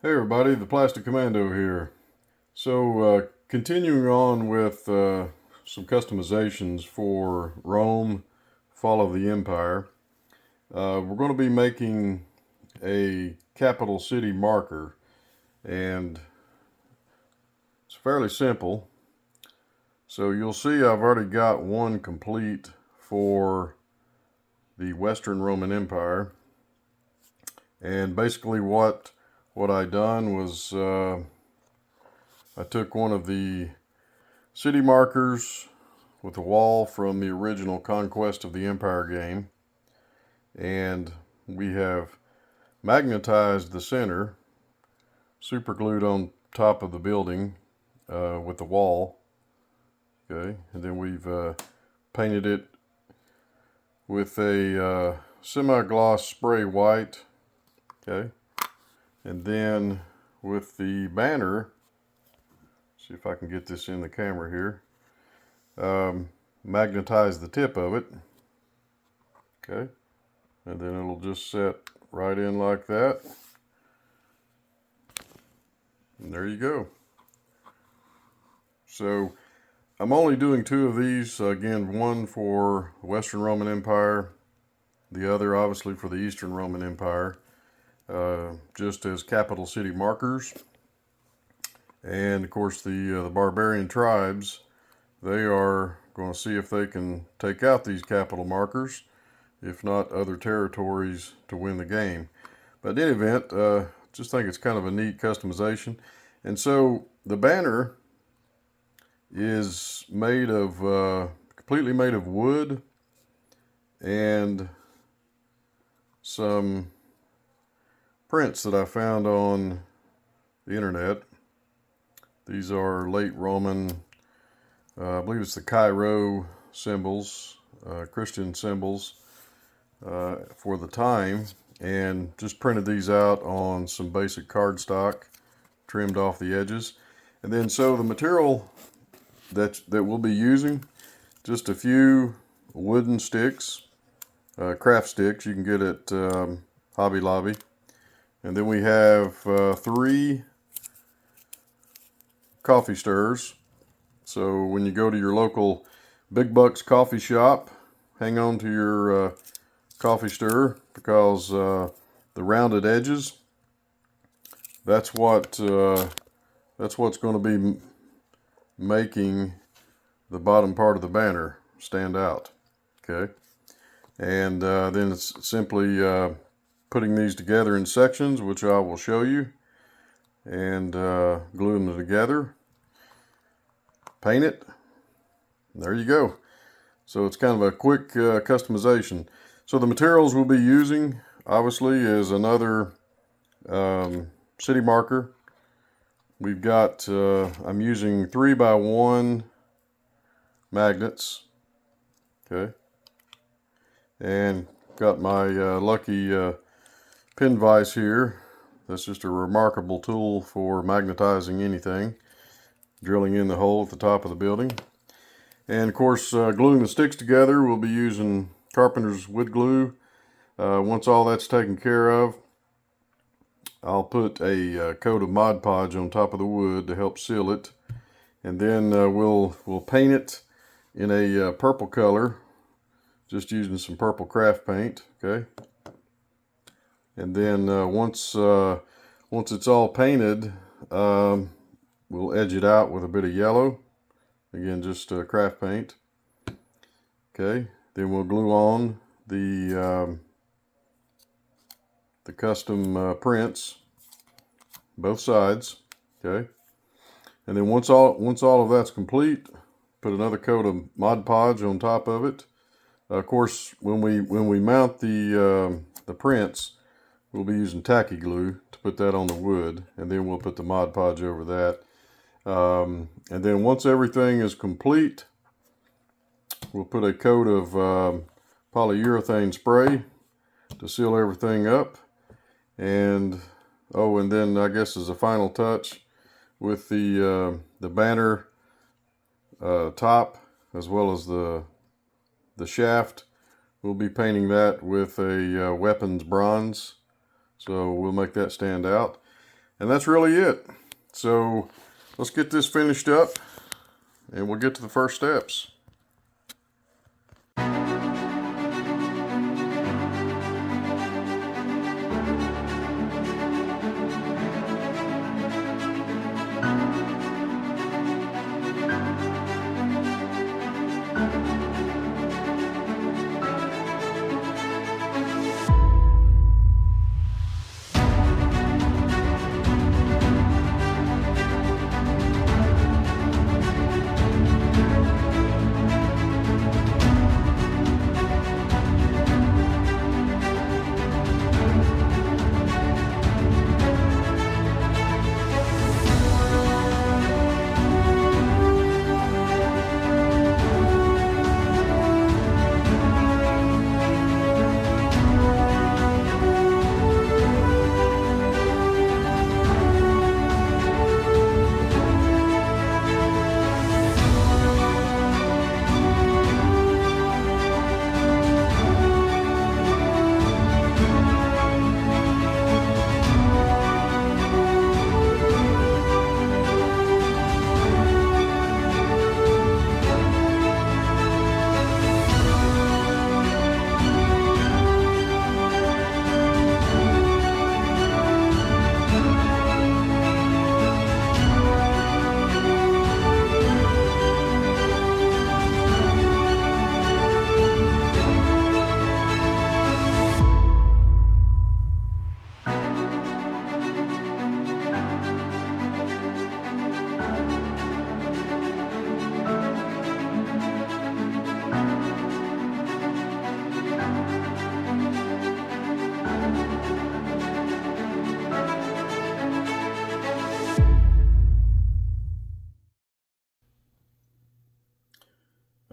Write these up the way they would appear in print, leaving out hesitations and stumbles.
Hey everybody, the Plastic Commando here. Continuing on with some customizations for Rome, Fall of the Empire. We're going to be making a capital city marker, and it's fairly simple. So you'll see I've already got one complete for the Western Roman Empire. And basically what I done was I took one of the city markers with a wall from the original Conquest of the Empire game, and we have magnetized the center, super glued on top of the building with the wall. Okay, and then we've painted it with a semi-gloss spray white. Okay, and then with the banner, see if I can get this in the camera here. Magnetize the tip of it. Okay, and then it'll just set right in like that. And there you go. So I'm only doing two of these. Again, one for the Western Roman Empire, the other obviously for the Eastern Roman Empire, just as capital city markers. And of course the barbarian tribes, they are going to see if they can take out these capital markers, if not other territories, to win the game. But in any event, just think it's kind of a neat customization. And so the banner is made of completely made of wood and some prints that I found on the internet. These are late Roman, I believe it's the Cairo symbols, Christian symbols for the time, and just printed these out on some basic cardstock, trimmed off the edges. And then so the material that we'll be using, just a few wooden sticks, craft sticks you can get at Hobby Lobby. And then we have 3 coffee stirrers. So when you go to your local Big Bucks coffee shop, hang on to your coffee stirrer, because the rounded edges, that's what's going to be making the bottom part of the banner stand out. Okay, and then it's simply putting these together in sections, which I will show you, and gluing them together, paint it, and there you go. So it's kind of a quick customization. So the materials we'll be using, obviously, is another city marker. We've got, I'm using 3x1 magnets. Okay, and got my lucky pin vise here. That's just a remarkable tool for magnetizing anything, drilling in the hole at the top of the building. And of course, gluing the sticks together, we'll be using Carpenter's wood glue. Once all that's taken care of, I'll put a coat of Mod Podge on top of the wood to help seal it, and then we'll paint it in a purple color, just using some purple craft paint. Okay, and then once it's all painted, we'll edge it out with a bit of yellow. Again, just craft paint. Okay, then we'll glue on the custom prints, both sides. Okay, and then once all of that's complete, put another coat of Mod Podge on top of it. Of course, when we mount the prints, we'll be using tacky glue to put that on the wood, and then we'll put the Mod Podge over that. And then once everything is complete, we'll put a coat of polyurethane spray to seal everything up. And and then I guess as a final touch, with the banner top as well as the shaft, we'll be painting that with a weapons bronze. So we'll make that stand out. And that's really it. So let's get this finished up and we'll get to the first steps.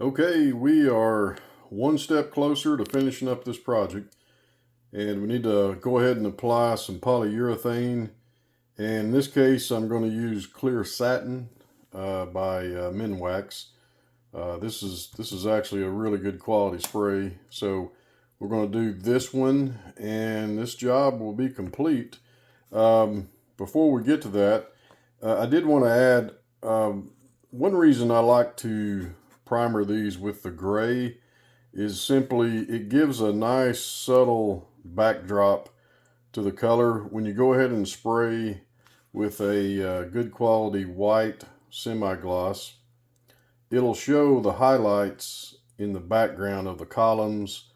Okay, we are one step closer to finishing up this project, and we need to go ahead and apply some polyurethane. And in this case, I'm going to use Clear Satin by Minwax. This is actually a really good quality spray. So we're going to do this one, and this job will be complete. Before we get to that, I did want to add one reason I like to primer these with the gray is simply it gives a nice subtle backdrop to the color. When you go ahead and spray with a good quality white semi-gloss, it'll show the highlights in the background of the columns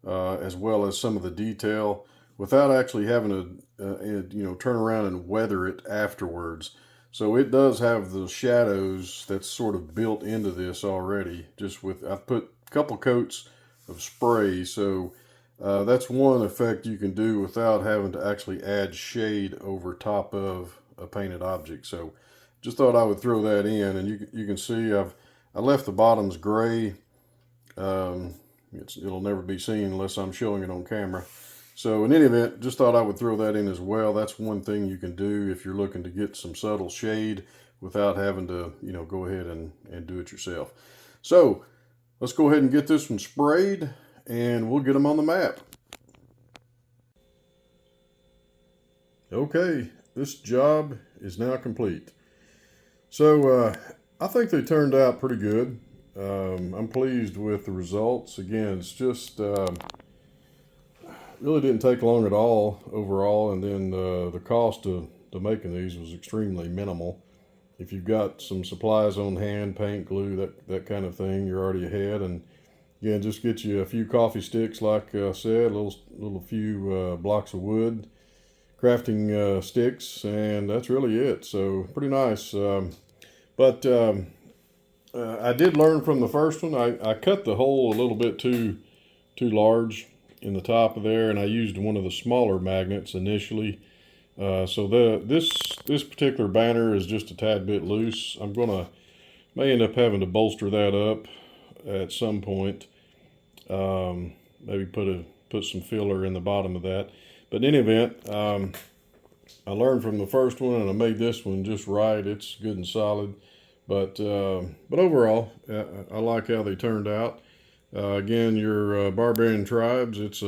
as well as some of the detail without actually having to turn around and weather it afterwards. So it does have the shadows that's sort of built into this already. I've put a couple coats of spray, so that's one effect you can do without having to actually add shade over top of a painted object. So just thought I would throw that in, and you can see I left the bottoms gray. It'll never be seen unless I'm showing it on camera. So in any event, just thought I would throw that in as well. That's one thing you can do if you're looking to get some subtle shade without having to, go ahead and do it yourself. So let's go ahead and get this one sprayed and we'll get them on the map. Okay, this job is now complete. So I think they turned out pretty good. I'm pleased with the results. Again, it's just really didn't take long at all overall, and then the cost to making these was extremely minimal. If you've got some supplies on hand, paint, glue, that kind of thing, you're already ahead. And again, just get you a few coffee sticks, like I said, little few blocks of wood, crafting sticks, and that's really it. So pretty nice. But I did learn from the first one. I cut the hole a little bit too large in the top of there, and I used one of the smaller magnets initially. So this particular banner is just a tad bit loose. May end up having to bolster that up at some point. Maybe put some filler in the bottom of that. But in any event, I learned from the first one, and I made this one just right. It's good and solid. But overall, I like how they turned out. Again, your Barbarian Tribes, it's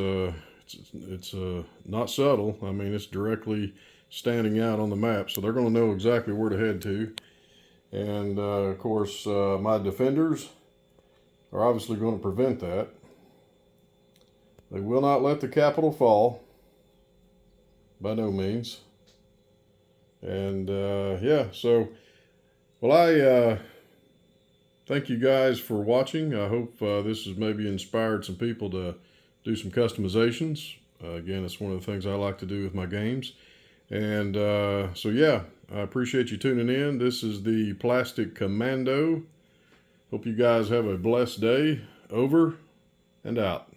not subtle. I mean, it's directly standing out on the map, so they're going to know exactly where to head to. And of course, my defenders are obviously going to prevent that. They will not let the capital fall, by no means. And yeah, so, well, I thank you guys for watching. I hope this has maybe inspired some people to do some customizations. Again, it's one of the things I like to do with my games. And so, yeah, I appreciate you tuning in. This is the Plastic Commando. Hope you guys have a blessed day. Over and out.